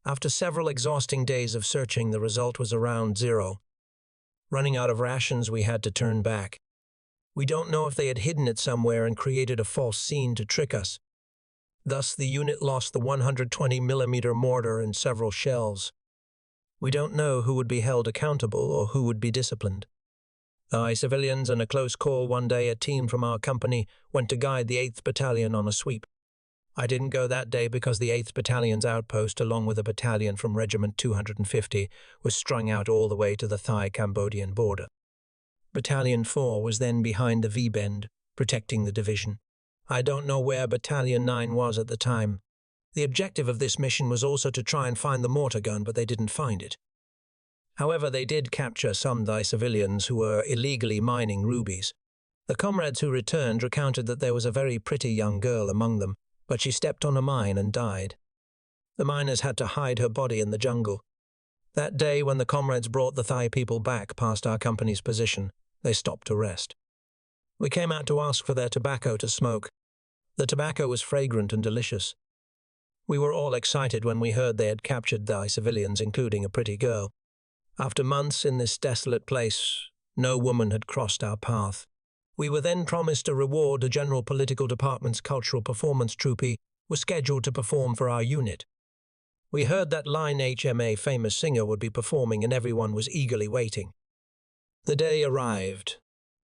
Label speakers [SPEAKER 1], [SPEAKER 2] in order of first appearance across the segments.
[SPEAKER 1] After several exhausting days of searching, the result was around 0. Running out of rations, we had to turn back. We don't know if they had hidden it somewhere and created a false scene to trick us. Thus, the unit lost the 120mm mortar and several shells. We don't know who would be held accountable or who would be disciplined. I, civilians, in a close call one day, a team from our company went to guide the 8th Battalion on a sweep. I didn't go that day because the 8th Battalion's outpost, along with a battalion from Regiment 250, was strung out all the way to the Thai-Cambodian border. Battalion 4 was then behind the V-bend, protecting the division. I don't know where Battalion 9 was at the time. The objective of this mission was also to try and find the mortar gun, but they didn't find it. However, they did capture some Thai civilians who were illegally mining rubies. The comrades who returned recounted that there was a very pretty young girl among them, but she stepped on a mine and died. The miners had to hide her body in the jungle. That day, when the comrades brought the Thai people back past our company's position, they stopped to rest. We came out to ask for their tobacco to smoke. The tobacco was fragrant and delicious. We were all excited when we heard they had captured Thai civilians, including a pretty girl. After months in this desolate place, no woman had crossed our path. We were then promised a reward. A General Political Department's cultural performance troupee was scheduled to perform for our unit. We heard that Line HMA famous singer would be performing and everyone was eagerly waiting. The day arrived.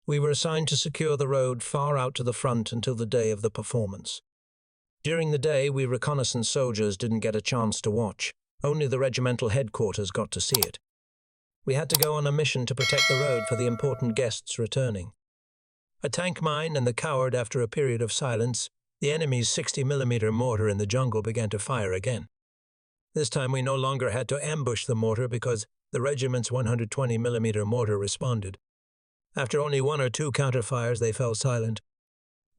[SPEAKER 1] We were assigned to secure the road far out to the front until the day of the performance. During the day, we reconnaissance soldiers didn't get a chance to watch. Only the regimental headquarters got to see it. We had to go on a mission to protect the road for the important guests returning. A tank mine and the coward. After a period of silence, the enemy's 60mm mortar in the jungle began to fire again. This time we no longer had to ambush the mortar because the regiment's 120mm mortar responded. After only 1 or 2 counterfires, they fell silent.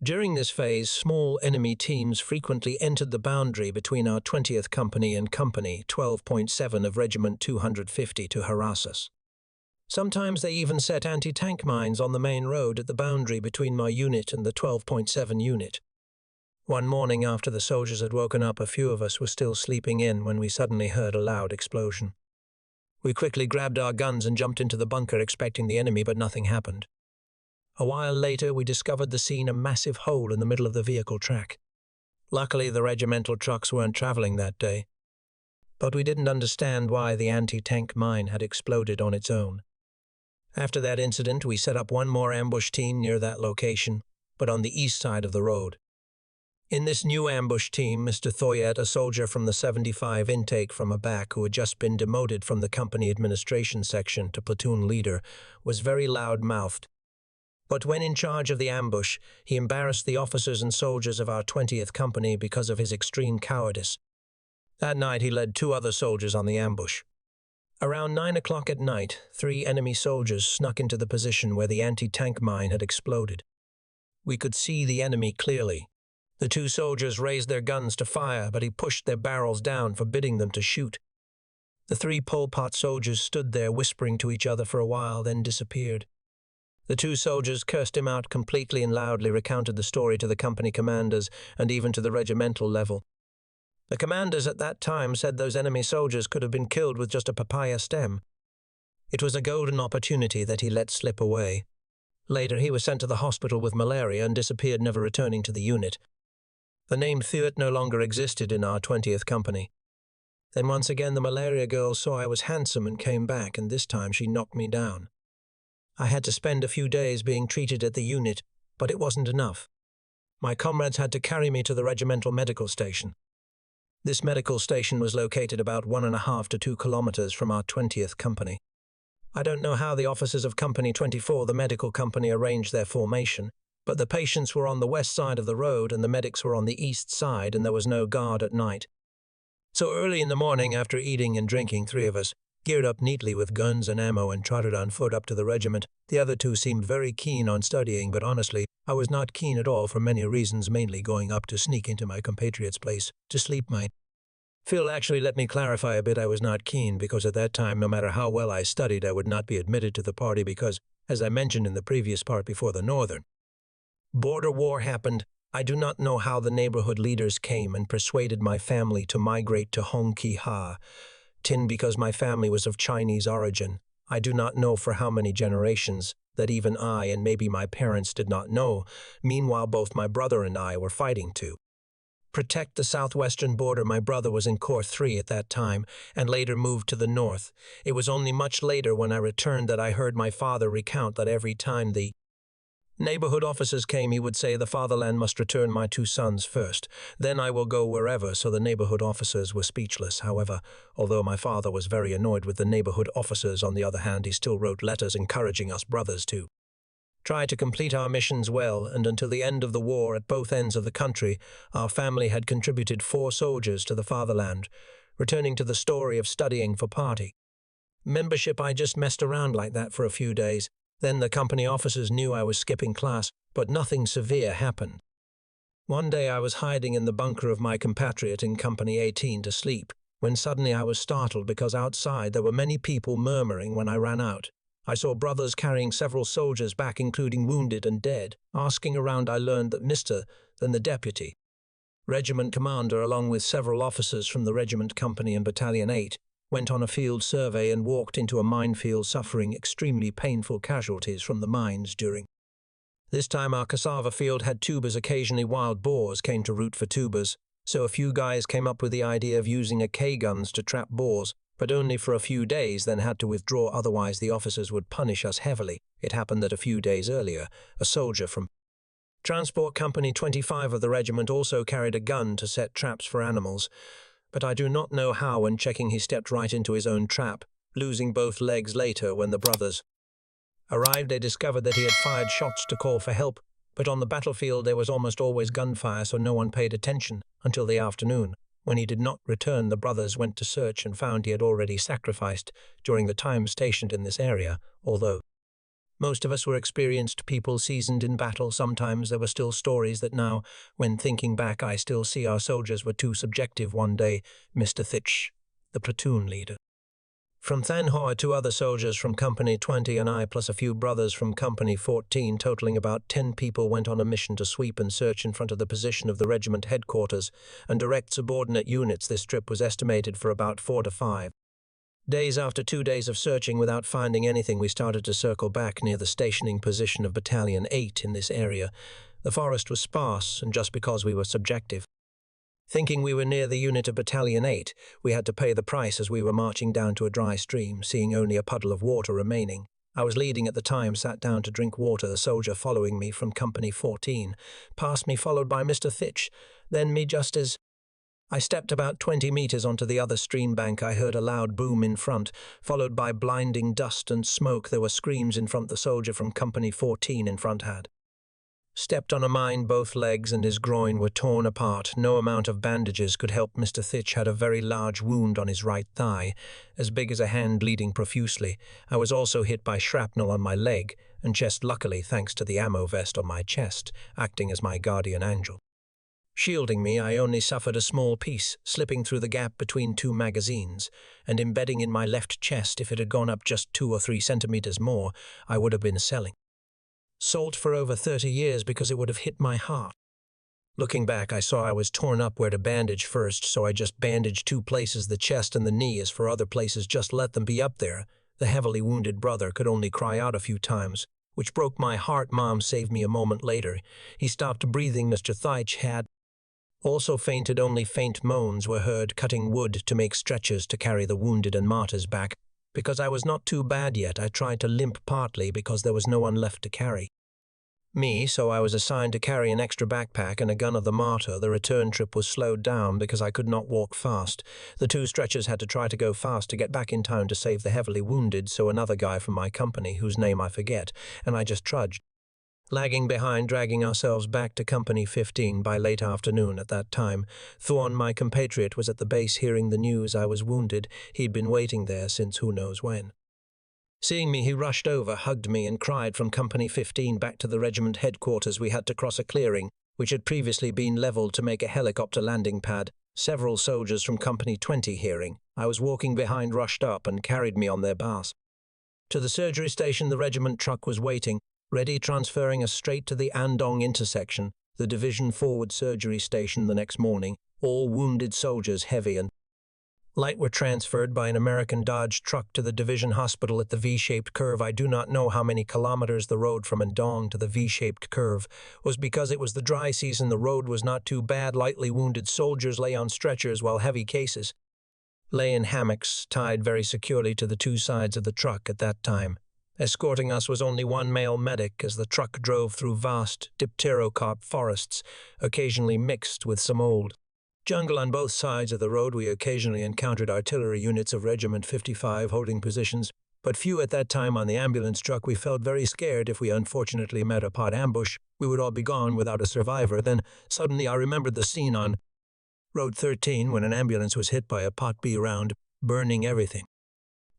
[SPEAKER 1] During this phase, small enemy teams frequently entered the boundary between our 20th Company and Company 12.7 of Regiment 250 to harass us. Sometimes they even set anti-tank mines on the main road at the boundary between my unit and the 12.7 unit. One morning after the soldiers had woken up, a few of us were still sleeping in when we suddenly heard a loud explosion. We quickly grabbed our guns and jumped into the bunker expecting the enemy, but nothing happened. A while later, we discovered the scene: a massive hole in the middle of the vehicle track. Luckily, the regimental trucks weren't traveling that day. But we didn't understand why the anti-tank mine had exploded on its own. After that incident, we set up one more ambush team near that location, but on the east side of the road. In this new ambush team, Mr. Thoyet, a soldier from the 75 intake from a back who had just been demoted from the company administration section to platoon leader, was very loud-mouthed. But when in charge of the ambush, he embarrassed the officers and soldiers of our 20th Company because of his extreme cowardice. That night, he led 2 other soldiers on the ambush. Around 9 o'clock at night, 3 enemy soldiers snuck into the position where the anti-tank mine had exploded. We could see the enemy clearly. The 2 soldiers raised their guns to fire, but he pushed their barrels down, forbidding them to shoot. The 3 Pol Pot soldiers stood there whispering to each other for a while, then disappeared. The 2 soldiers cursed him out completely and loudly recounted the story to the company commanders and even to the regimental level. The commanders at that time said those enemy soldiers could have been killed with just a papaya stem. It was a golden opportunity that he let slip away. Later, he was sent to the hospital with malaria and disappeared, never returning to the unit. The name Thuet no longer existed in our 20th Company. Then once again the malaria girl saw I was handsome and came back, and this time she knocked me down. I had to spend a few days being treated at the unit, but it wasn't enough. My comrades had to carry me to the regimental medical station. This medical station was located about 1.5 to 2 kilometers from our 20th Company. I don't know how the officers of Company 24, the medical company, arranged their formation, but the patients were on the west side of the road and the medics were on the east side, and there was no guard at night. So early in the morning, after eating and drinking, 3 of us geared up neatly with guns and ammo and trotted on foot up to the regiment. The other 2 seemed very keen on studying, but honestly, I was not keen at all for many reasons, mainly going up to sneak into my compatriot's place to sleep mate. Phil actually let me clarify a bit. I was not keen because at that time, no matter how well I studied, I would not be admitted to the party because, as I mentioned in the previous part before the Northern Border War happened, I do not know how the neighborhood leaders came and persuaded my family to migrate to Hong Ki Ha, Tin because my family was of Chinese origin. I do not know for how many generations, that even I and maybe my parents did not know. Meanwhile, both my brother and I were fighting to protect the southwestern border. My brother was in Corps 3 at that time and later moved to the north. It was only much later when I returned that I heard my father recount that every time the neighborhood officers came, he would say, "The fatherland must return my 2 sons first. Then I will go wherever." So the neighborhood officers were speechless. However, although my father was very annoyed with the neighborhood officers, on the other hand, he still wrote letters encouraging us brothers to try to complete our missions well, and until the end of the war at both ends of the country, our family had contributed 4 soldiers to the fatherland. Returning to the story of studying for party membership, I just messed around like that for a few days. Then the company officers knew I was skipping class, but nothing severe happened. One day I was hiding in the bunker of my compatriot in Company 18 to sleep, when suddenly I was startled because outside there were many people murmuring. When I ran out, I saw brothers carrying several soldiers back, including wounded and dead. Asking around, I learned that then the deputy regiment commander, along with several officers from the regiment company and Battalion 8, went on a field survey and walked into a minefield, suffering extremely painful casualties from the mines during this time. Our cassava field had tubers. Occasionally wild boars came to root for tubers, so a few guys came up with the idea of using K-guns to trap boars, but only for a few days, then had to withdraw, otherwise the officers would punish us heavily. It happened that a few days earlier, a soldier from Transport Company 25 of the regiment also carried a gun to set traps for animals, but I do not know how. When checking, he stepped right into his own trap, losing both legs. Later, when the brothers arrived, they discovered that he had fired shots to call for help, but on the battlefield there was almost always gunfire, so no one paid attention until the afternoon. When he did not return, the brothers went to search and found he had already sacrificed during the time stationed in this area. Although most of us were experienced people seasoned in battle, sometimes there were still stories that now, when thinking back, I still see our soldiers were too subjective. One day, Mr. Thich, the platoon leader from Than Hoa, 2 other soldiers from Company 20 and I, plus a few brothers from Company 14, totaling about 10 people, went on a mission to sweep and search in front of the position of the regiment headquarters and direct subordinate units. This trip was estimated for about 4 to 5 days. After 2 days of searching without finding anything, we started to circle back near the stationing position of Battalion 8 in this area. The forest was sparse, and just because we were subjective, thinking we were near the unit of Battalion 8, we had to pay the price as we were marching down to a dry stream, seeing only a puddle of water remaining. I was leading at the time, sat down to drink water. The soldier following me from Company 14 passed me, followed by Mr. Thich, then me. Just as I stepped about 20 meters onto the other stream bank, I heard a loud boom in front, followed by blinding dust and smoke. There were screams in front. The soldier from Company 14 in front had stepped on a mine. Both legs and his groin were torn apart. No amount of bandages could help. Mr. Thich had a very large wound on his right thigh, as big as a hand, bleeding profusely. I was also hit by shrapnel on my leg and chest, luckily thanks to the ammo vest on my chest, acting as my guardian angel. Shielding me, I only suffered a small piece, slipping through the gap between 2 magazines and embedding in my left chest. If it had gone up just 2 or 3 centimeters more, I would have been selling salt for over 30 years because it would have hit my heart. Looking back, I saw I was torn up where to bandage first, so I just bandaged 2 places, the chest and the knee. As for other places, just let them be up there. The heavily wounded brother could only cry out a few times, which broke my heart. Mom saved me a moment later. He stopped breathing. Mr. Thich had also fainted. Only faint moans were heard, cutting wood to make stretchers to carry the wounded and martyrs back. Because I was not too bad yet, I tried to limp, partly because there was no one left to carry me, so I was assigned to carry an extra backpack and a gun of the martyr. The return trip was slowed down because I could not walk fast. The 2 stretchers had to try to go fast to get back in time to save the heavily wounded, so another guy from my company, whose name I forget, and I just trudged, lagging behind, dragging ourselves back to Company 15 by late afternoon. At that time, Thorn, my compatriot, was at the base hearing the news I was wounded. He'd been waiting there since who knows when. Seeing me, he rushed over, hugged me, and cried. From Company 15 back to the regiment headquarters, we had to cross a clearing, which had previously been leveled to make a helicopter landing pad. Several soldiers from Company 20, hearing I was walking behind, rushed up and carried me on their bus to the surgery station. The regiment truck was waiting, ready, transferring us straight to the Andong intersection. the division forward surgery station the next morning. All wounded soldiers, heavy and light, were transferred by an American Dodge truck to the division hospital at the V-shaped curve. I do not know how many kilometers the road from Ndong to the V-shaped curve was because it was the dry season. The road was not too bad. Lightly wounded soldiers lay on stretchers while heavy cases lay in hammocks tied very securely to the two sides of the truck at that time. Escorting us was only one male medic as the truck drove through vast dipterocarp forests, occasionally mixed with some old jungle on both sides of the road. We occasionally encountered artillery units of Regiment 55 holding positions, but few at that time on the ambulance truck. We felt very scared if we unfortunately met a pot ambush. We would all be gone without a survivor. Then suddenly I remembered the scene on Road 13 when an ambulance was hit by a pot B round, burning everything.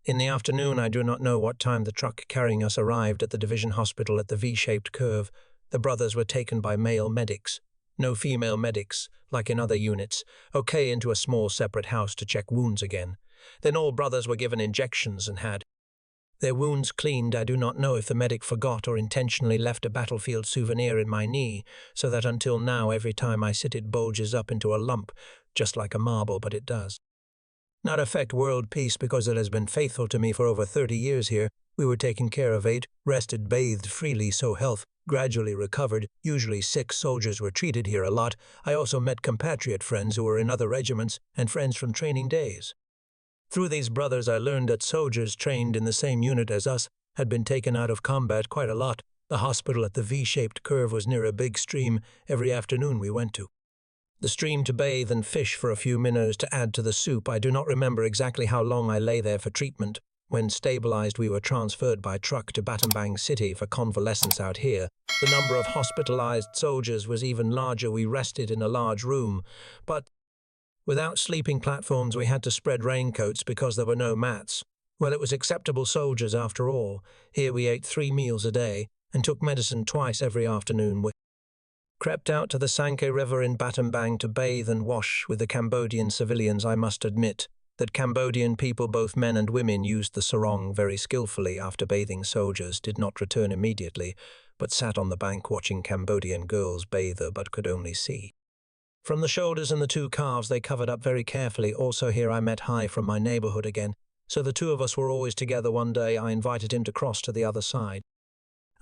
[SPEAKER 1] In the afternoon, I do not know what time the truck carrying us arrived at the division hospital at the V-shaped curve. The brothers were taken by male medics. No female medics, like in other units, into a small separate house to check wounds again. Then all brothers were given injections and had their wounds cleaned. I do not know if the medic forgot or intentionally left a battlefield souvenir in my knee, so that until now every time I sit it bulges up into a lump, just like a marble, but it does not affect world peace because it has been faithful to me for over 30 years here. We were taken care of, ate, rested, bathed freely, so health gradually recovered. Usually sick soldiers were treated here a lot. I also met compatriot friends who were in other regiments and friends from training days. Through these brothers I learned that soldiers trained in the same unit as us had been taken out of combat quite a lot. The hospital at the V-shaped curve was near a big stream. Every afternoon we went to the stream to bathe and fish for a few minutes to add to the soup. I do not remember exactly how long I lay there for treatment. When stabilized, we were transferred by truck to Battambang City for convalescence out here. The number of hospitalized soldiers was even larger. We rested in a large room, but without sleeping platforms. We had to spread raincoats because there were no mats. Well, it was acceptable soldiers after all. Here we ate 3 meals a day and took medicine twice every afternoon. We crept out to the Sankey River in Battambang to bathe and wash with the Cambodian civilians. I must admit that Cambodian people, both men and women, used the sarong very skillfully. After bathing, soldiers did not return immediately, but sat on the bank watching Cambodian girls bathe, but could only see from the shoulders and the 2 calves. They covered up very carefully. Also here I met Hai from my neighborhood again, so the 2 of us were always together. One day I invited him to cross to the other side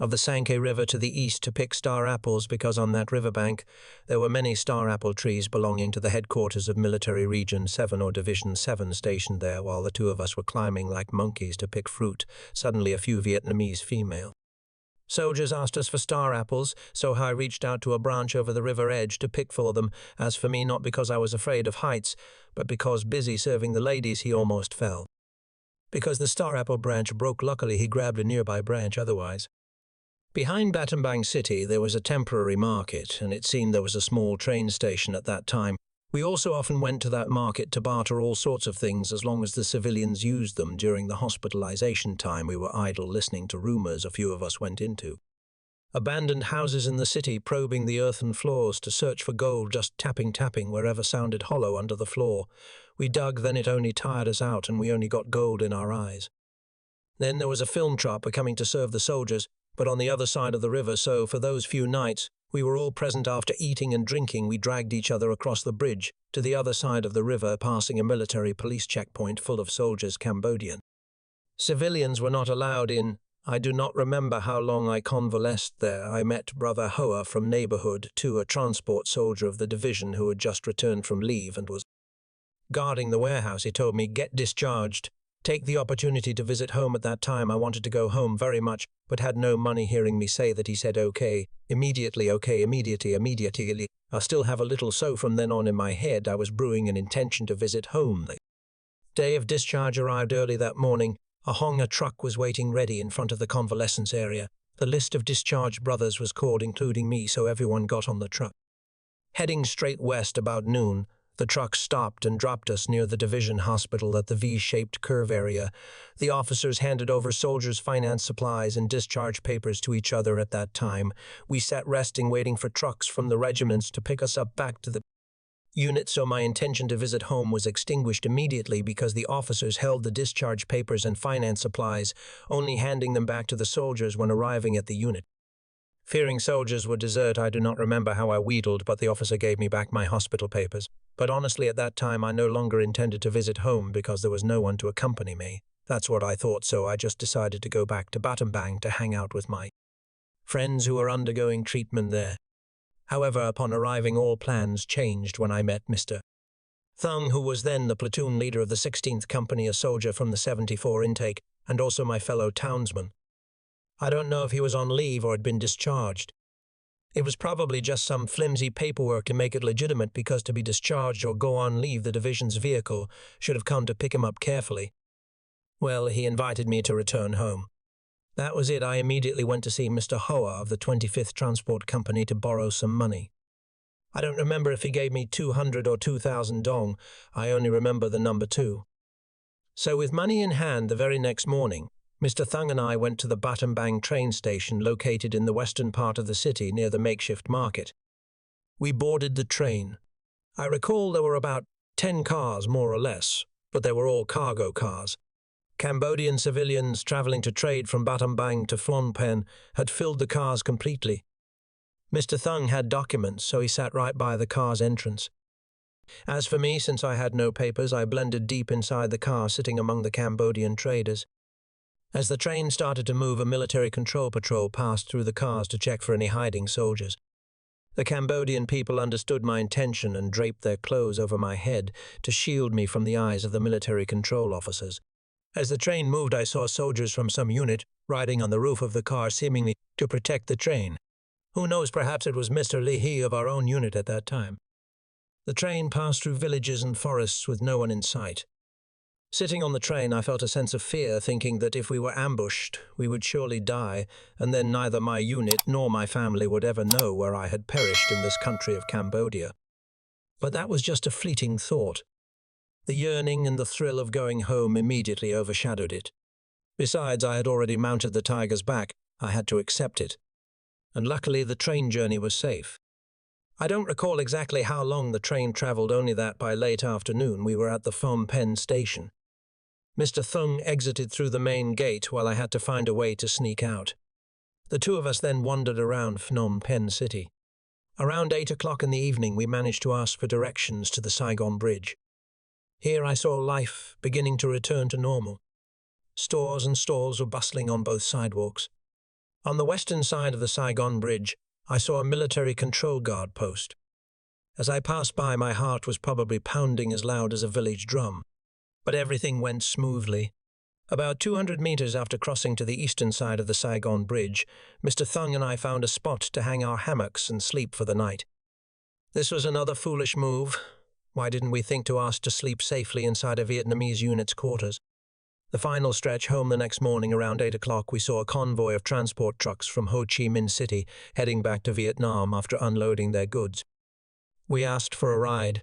[SPEAKER 1] of the Sankey River to the east to pick star apples, because on that riverbank there were many star apple trees belonging to the headquarters of Military Region 7 or Division 7 stationed there. While the 2 of us were climbing like monkeys to pick fruit, suddenly a few Vietnamese female soldiers asked us for star apples, so Hai reached out to a branch over the river edge to pick for them. As for me, not because I was afraid of heights, but because busy serving the ladies he almost fell. Because the star apple branch broke, luckily he grabbed a nearby branch otherwise. Behind Battambang City there was a temporary market, and it seemed there was a small train station at that time. We also often went to that market to barter all sorts of things as long as the civilians used them. During the hospitalization time we were idle listening to rumors. A few of us went into abandoned houses in the city, probing the earthen floors to search for gold, just tapping wherever sounded hollow under the floor. We dug, then it only tired us out and we only got gold in our eyes. Then there was a film trapper coming to serve the soldiers, but on the other side of the river, so for those few nights we were all present. After eating and drinking, we dragged each other across the bridge to the other side of the river, passing a military police checkpoint full of soldiers. Cambodian civilians were not allowed in. I do not remember how long I convalesced there. I met Brother Hoa from neighborhood 2, a transport soldier of the division who had just returned from leave and was guarding the warehouse. He told me, "Get discharged. Take the opportunity to visit home." At that time I wanted to go home very much, but had no money. Hearing me say that, he said, "Okay, immediately, immediately. I'll still have a little." So from then on in my head I was brewing an intention to visit home. The day of discharge arrived early that morning. A Honga truck was waiting ready in front of the convalescence area. The list of discharged brothers was called, including me, so everyone got on the truck. Heading straight west about noon, the truck stopped and dropped us near the division hospital at the V-shaped curve area. The officers handed over soldiers' finance supplies and discharge papers to each other. At that time, we sat resting, waiting for trucks from the regiments to pick us up back to the unit, so my intention to visit home was extinguished immediately because the officers held the discharge papers and finance supplies, only handing them back to the soldiers when arriving at the unit. Fearing soldiers would desert, I do not remember how I wheedled, but the officer gave me back my hospital papers. But honestly, at that time, I no longer intended to visit home because there was no one to accompany me. That's what I thought, so I just decided to go back to Battambang to hang out with my friends who were undergoing treatment there. However, upon arriving, all plans changed when I met Mr. Thung, who was then the platoon leader of the 16th Company, a soldier from the 74 intake, and also my fellow townsman. I don't know if he was on leave or had been discharged. It was probably just some flimsy paperwork to make it legitimate, because to be discharged or go on leave, the division's vehicle should have come to pick him up carefully. Well, he invited me to return home. That was it. I immediately went to see Mr. Hoa of the 25th Transport Company to borrow some money. I don't remember if he gave me 200 or 2,000 dong. I only remember the number 2. So with money in hand, the very next morning, Mr. Thung and I went to the Battambang train station located in the western part of the city near the makeshift market. We boarded the train. I recall there were about 10 cars, more or less, but they were all cargo cars. Cambodian civilians traveling to trade from Battambang to Phnom Penh had filled the cars completely. Mr. Thung had documents, so he sat right by the car's entrance. As for me, since I had no papers, I blended deep inside the car, sitting among the Cambodian traders. As the train started to move, a military control patrol passed through the cars to check for any hiding soldiers. The Cambodian people understood my intention and draped their clothes over my head to shield me from the eyes of the military control officers. As the train moved, I saw soldiers from some unit riding on the roof of the car, seemingly to protect the train. Who knows, perhaps it was Mr. Lee Hee of our own unit at that time. The train passed through villages and forests with no one in sight. Sitting on the train, I felt a sense of fear, thinking that if we were ambushed, we would surely die, and then neither my unit nor my family would ever know where I had perished in this country of Cambodia. But that was just a fleeting thought. The yearning and the thrill of going home immediately overshadowed it. Besides, I had already mounted the tiger's back. I had to accept it. And luckily, the train journey was safe. I don't recall exactly how long the train traveled, only that by late afternoon we were at the Phnom Penh station. Mr. Thung exited through the main gate while I had to find a way to sneak out. The two of us then wandered around Phnom Penh city. Around 8 o'clock in the evening, we managed to ask for directions to the Saigon Bridge. Here I saw life beginning to return to normal. Stores and stalls were bustling on both sidewalks. On the western side of the Saigon Bridge, I saw a military control guard post. As I passed by, my heart was probably pounding as loud as a village drum. But everything went smoothly. About 200 meters after crossing to the eastern side of the Saigon Bridge, Mr. Thung and I found a spot to hang our hammocks and sleep for the night. This was another foolish move. Why didn't we think to ask to sleep safely inside a Vietnamese unit's quarters? The final stretch home the next morning, around 8 o'clock, we saw a convoy of transport trucks from Ho Chi Minh City heading back to Vietnam after unloading their goods. We asked for a ride.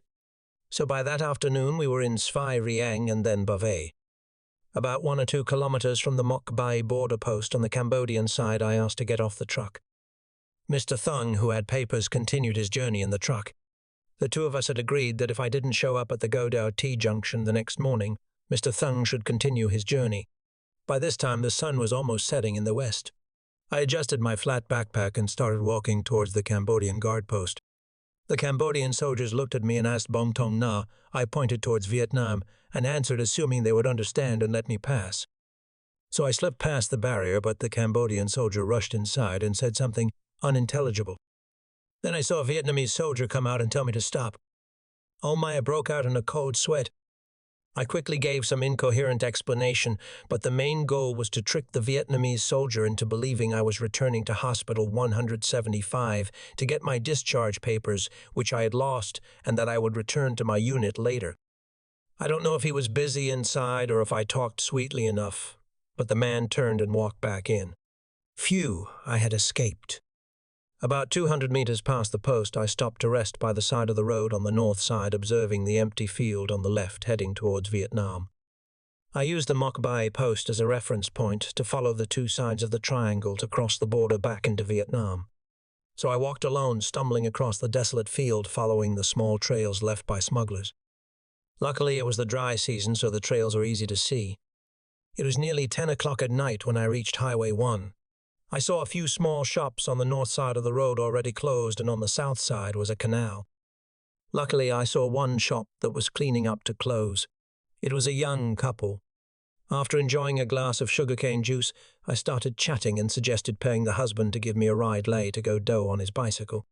[SPEAKER 1] So by that afternoon, we were in Svai Rieng and then Bavay. About 1 or 2 kilometers from the Mok Bai border post on the Cambodian side, I asked to get off the truck. Mr. Thung, who had papers, continued his journey in the truck. The two of us had agreed that if I didn't show up at the Godao T junction the next morning, Mr. Thung should continue his journey. By this time, the sun was almost setting in the west. I adjusted my flat backpack and started walking towards the Cambodian guard post. The Cambodian soldiers looked at me and asked Bong Tong Na. I pointed towards Vietnam and answered, assuming they would understand and let me pass. So I slipped past the barrier, but the Cambodian soldier rushed inside and said something unintelligible. Then I saw a Vietnamese soldier come out and tell me to stop. Oh my, I broke out in a cold sweat. I quickly gave some incoherent explanation, but the main goal was to trick the Vietnamese soldier into believing I was returning to Hospital 175 to get my discharge papers, which I had lost, and that I would return to my unit later. I don't know if he was busy inside or if I talked sweetly enough, but the man turned and walked back in. Phew, I had escaped. About 200 meters past the post, I stopped to rest by the side of the road on the north side, observing the empty field on the left heading towards Vietnam. I used the Mok Bai post as a reference point to follow the two sides of the triangle to cross the border back into Vietnam. So I walked alone, stumbling across the desolate field, following the small trails left by smugglers. Luckily, it was the dry season, so the trails were easy to see. It was nearly 10 o'clock at night when I reached Highway 1. I saw a few small shops on the north side of the road already closed, and on the south side was a canal. Luckily, I saw one shop that was cleaning up to close. It was a young couple. After enjoying a glass of sugarcane juice, I started chatting and suggested paying the husband to give me a ride to go dough on his bicycle.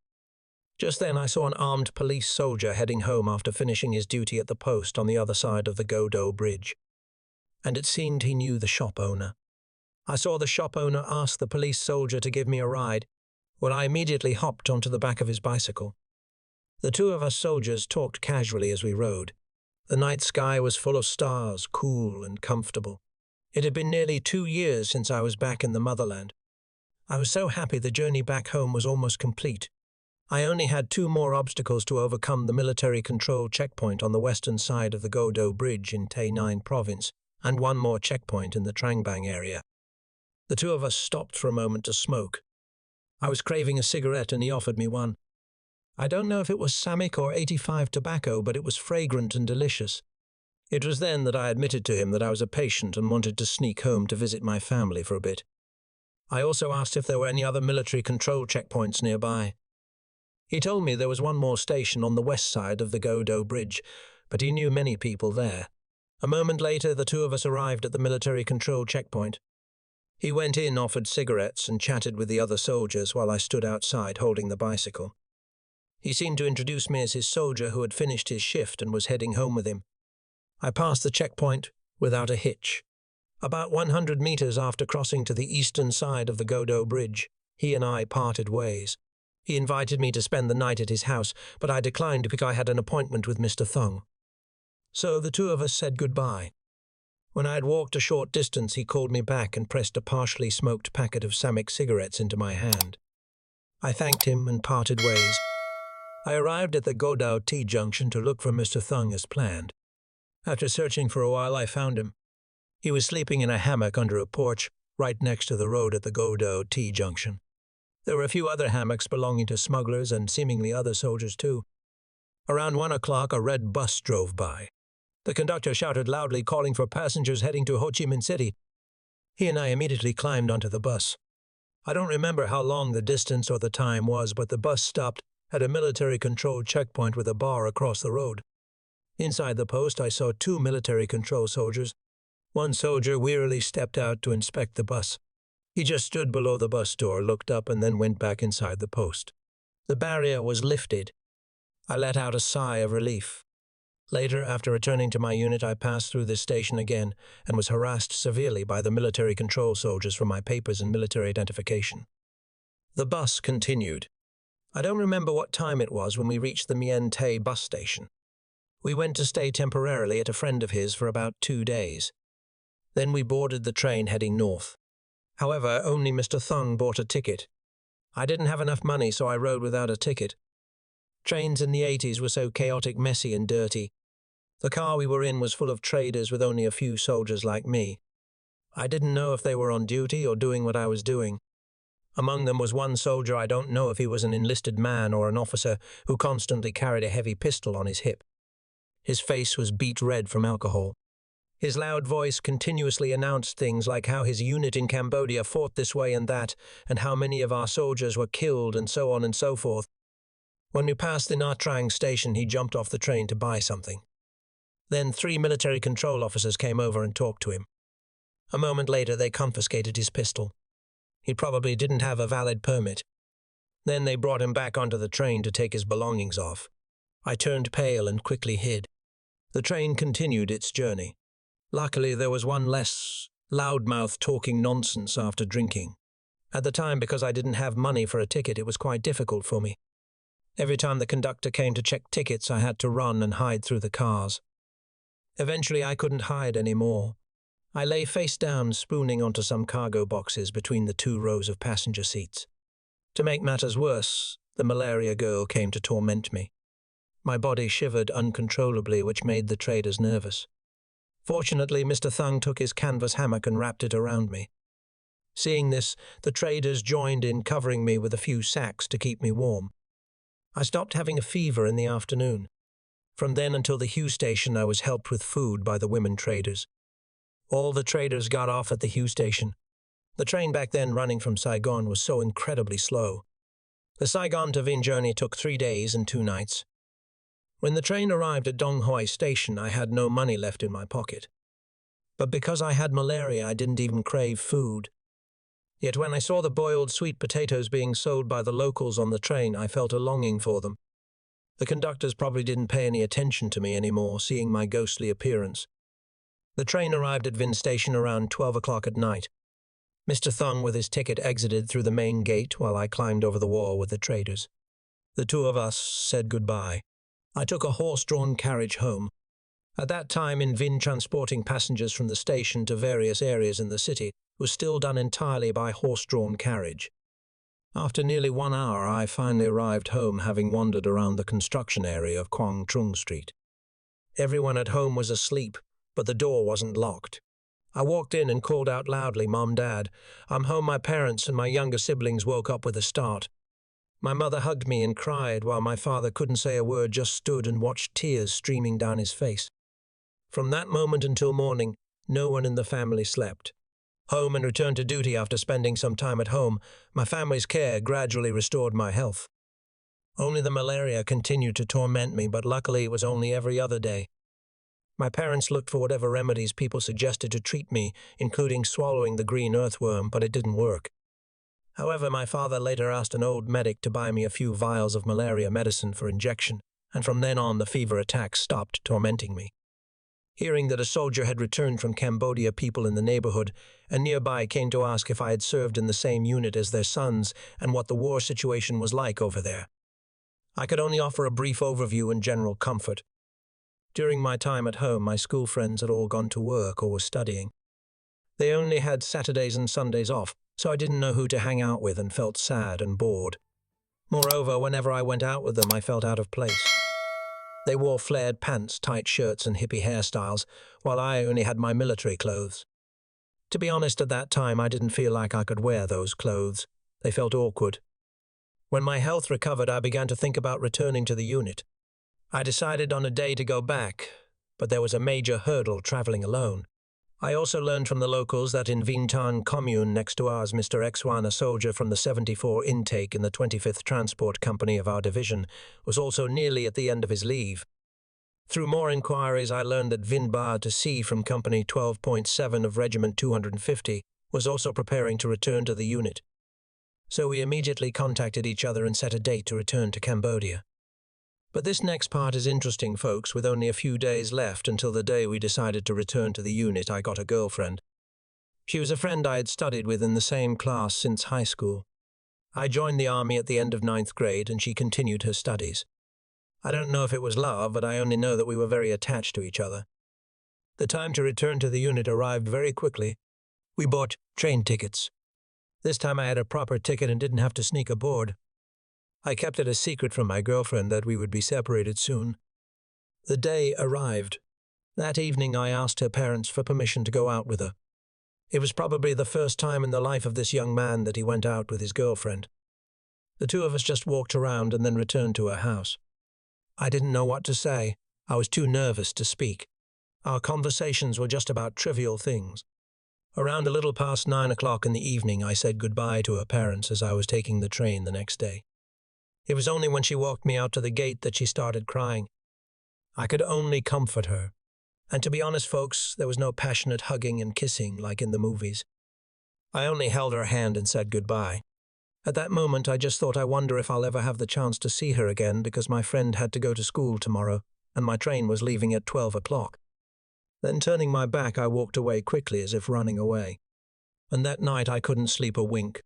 [SPEAKER 1] Just then I saw an armed police soldier heading home after finishing his duty at the post on the other side of the Go-Do Bridge. And it seemed he knew the shop owner. I saw the shop owner ask the police soldier to give me a ride, when I immediately hopped onto the back of his bicycle. The two of us soldiers talked casually as we rode. The night sky was full of stars, cool and comfortable. It had been nearly 2 years since I was back in the motherland. I was so happy the journey back home was almost complete. I only had 2 more obstacles to overcome: the military control checkpoint on the western side of the Go-Do Bridge in Tainan province, and 1 more checkpoint in the Trang Bang area. The two of us stopped for a moment to smoke. I was craving a cigarette and he offered me one. I don't know if it was Samick or 85 tobacco, but it was fragrant and delicious. It was then that I admitted to him that I was a patient and wanted to sneak home to visit my family for a bit. I also asked if there were any other military control checkpoints nearby. He told me there was 1 more station on the west side of the Go-Do Bridge, but he knew many people there. A moment later, the two of us arrived at the military control checkpoint. He went in, offered cigarettes, and chatted with the other soldiers while I stood outside holding the bicycle. He seemed to introduce me as his soldier who had finished his shift and was heading home with him. I passed the checkpoint without a hitch. About 100 meters after crossing to the eastern side of the Go-Do Bridge, he and I parted ways. He invited me to spend the night at his house, but I declined because I had an appointment with Mr. Thung. So the two of us said goodbye. When I had walked a short distance, he called me back and pressed a partially smoked packet of Samick cigarettes into my hand. I thanked him and parted ways. I arrived at the Go-Do T-junction to look for Mr. Thung as planned. After searching for a while, I found him. He was sleeping in a hammock under a porch right next to the road at the Go-Do T-junction. There were a few other hammocks belonging to smugglers and seemingly other soldiers too. Around 1 o'clock, a red bus drove by. The conductor shouted loudly, calling for passengers heading to Ho Chi Minh City. He and I immediately climbed onto the bus. I don't remember how long the distance or the time was, but the bus stopped at a military-controlled checkpoint with a bar across the road. Inside the post, I saw 2 military control soldiers. One soldier wearily stepped out to inspect the bus. He just stood below the bus door, looked up, and then went back inside the post. The barrier was lifted. I let out a sigh of relief. Later, after returning to my unit, I passed through this station again and was harassed severely by the military control soldiers for my papers and military identification. The bus continued. I don't remember what time it was when we reached the Mien Tay bus station. We went to stay temporarily at a friend of his for about 2 days. Then we boarded the train heading north. However, only Mr. Thung bought a ticket. I didn't have enough money, so I rode without a ticket. Trains in the 80s were so chaotic, messy, and dirty. The car we were in was full of traders with only a few soldiers like me. I didn't know if they were on duty or doing what I was doing. Among them was one soldier. I don't know if he was an enlisted man or an officer, who constantly carried a heavy pistol on his hip. His face was beet red from alcohol. His loud voice continuously announced things like how his unit in Cambodia fought this way and that, and how many of our soldiers were killed, and so on and so forth. When we passed the Nha Trang station, he jumped off the train to buy something. Then 3 military control officers came over and talked to him. A moment later, they confiscated his pistol. He probably didn't have a valid permit. Then they brought him back onto the train to take his belongings off. I turned pale and quickly hid. The train continued its journey. Luckily, there was one less loudmouth talking nonsense after drinking. At the time, because I didn't have money for a ticket, it was quite difficult for me. Every time the conductor came to check tickets, I had to run and hide through the cars. Eventually, I couldn't hide anymore. I lay face down, spooning onto some cargo boxes between the 2 rows of passenger seats. To make matters worse, the malaria girl came to torment me. My body shivered uncontrollably, which made the traders nervous. Fortunately, Mr. Thung took his canvas hammock and wrapped it around me. Seeing this, the traders joined in, covering me with a few sacks to keep me warm. I stopped having a fever in the afternoon. From then until the Hue station, I was helped with food by the women traders. All the traders got off at the Hue station. The train back then running from Saigon was so incredibly slow. The Saigon to Vinh journey took 3 days and 2 nights. When the train arrived at Dong Hoi Station, I had no money left in my pocket. But because I had malaria, I didn't even crave food. Yet when I saw the boiled sweet potatoes being sold by the locals on the train, I felt a longing for them. The conductors probably didn't pay any attention to me anymore, seeing my ghostly appearance. The train arrived at Vinh Station around 12 o'clock at night. Mr. Thung with his ticket exited through the main gate while I climbed over the wall with the traders. The two of us said goodbye. I took a horse-drawn carriage home. At that time in Vinh, transporting passengers from the station to various areas in the city was still done entirely by horse-drawn carriage. After nearly 1 hour, I finally arrived home, having wandered around the construction area of Quang Trung Street. Everyone at home was asleep, but the door wasn't locked. I walked in and called out loudly, "Mom, Dad, I'm home." My parents and my younger siblings woke up with a start. My mother hugged me and cried, while my father couldn't say a word, just stood and watched tears streaming down his face. From that moment until morning, no one in the family slept. Home and returned to duty after spending some time at home, my family's care gradually restored my health. Only the malaria continued to torment me, but luckily it was only every other day. My parents looked for whatever remedies people suggested to treat me, including swallowing the green earthworm, but it didn't work. However, my father later asked an old medic to buy me a few vials of malaria medicine for injection, and from then on the fever attacks stopped tormenting me. Hearing that a soldier had returned from Cambodia, people in the neighborhood and nearby came to ask if I had served in the same unit as their sons and what the war situation was like over there. I could only offer a brief overview and general comfort. During my time at home, my school friends had all gone to work or were studying. They only had Saturdays and Sundays off, so I didn't know who to hang out with and felt sad and bored. Moreover, whenever I went out with them, I felt out of place. They wore flared pants, tight shirts, and hippie hairstyles, while I only had my military clothes. To be honest, at that time, I didn't feel like I could wear those clothes. They felt awkward. When my health recovered, I began to think about returning to the unit. I decided on a day to go back, but there was a major hurdle traveling alone. I also learned from the locals that in Vinh Tan commune next to ours, Mr. Xwan, a soldier from the 74 intake in the 25th Transport Company of our division, was also nearly at the end of his leave. Through more inquiries, I learned that Vinh Ba to C from Company 12.7 of Regiment 250 was also preparing to return to the unit. So we immediately contacted each other and set a date to return to Cambodia. But this next part is interesting, folks. With only a few days left until the day we decided to return to the unit, I got a girlfriend. She was a friend I had studied with in the same class since high school. I joined the army at the end of 9th grade, and she continued her studies. I don't know if it was love, but I only know that we were very attached to each other. The time to return to the unit arrived very quickly. We bought train tickets. This time I had a proper ticket and didn't have to sneak aboard. I kept it a secret from my girlfriend that we would be separated soon. The day arrived. That evening I asked her parents for permission to go out with her. It was probably the first time in the life of this young man that he went out with his girlfriend. The two of us just walked around and then returned to her house. I didn't know what to say. I was too nervous to speak. Our conversations were just about trivial things. Around a little past 9 o'clock in the evening, I said goodbye to her parents as I was taking the train the next day. It was only when she walked me out to the gate that she started crying. I could only comfort her. And to be honest, folks, there was no passionate hugging and kissing like in the movies. I only held her hand and said goodbye. At that moment, I just thought, I wonder if I'll ever have the chance to see her again, because my friend had to go to school tomorrow, and my train was leaving at 12 o'clock. Then turning my back, I walked away quickly as if running away. And that night I couldn't sleep a wink.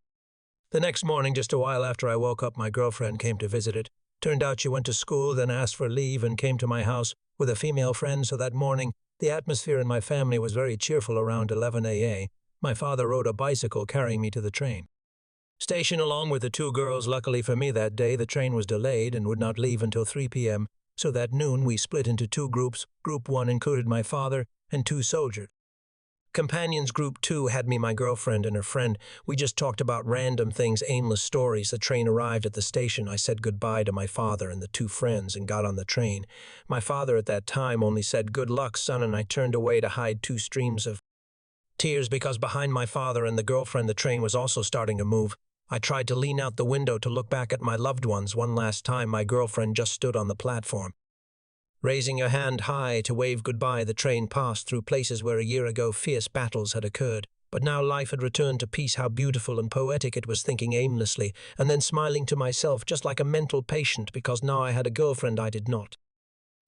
[SPEAKER 1] The next morning, just a while after I woke up, my girlfriend came to visit it. Turned out she went to school, then asked for leave and came to my house with a female friend, so that morning the atmosphere in my family was very cheerful. Around 11 a.m., my father rode a bicycle carrying me to the train station along with the two girls. Luckily for me that day, the train was delayed and would not leave until 3 p.m., so that noon we split into two groups. Group 1 included my father and 2 soldiers. Companions Group 2 had me, my girlfriend, and her friend. We just talked about random things, aimless stories. The train arrived at the station. I said goodbye to my father and the 2 friends and got on the train. My father at that time only said, "Good luck, son," and I turned away to hide 2 streams of Tears because behind my father and the girlfriend the train was also starting to move. I tried to lean out the window to look back at my loved ones one last time. My girlfriend just stood on the platform. Raising her hand high to wave goodbye, the train passed through places where a year ago fierce battles had occurred. But now life had returned to peace. How beautiful and poetic it was, thinking aimlessly, and then smiling to myself just like a mental patient, because now I had a girlfriend I did not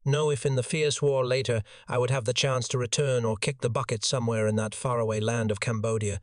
[SPEAKER 1] know if in the fierce war later I would have the chance to return or kick the bucket somewhere in that faraway land of Cambodia.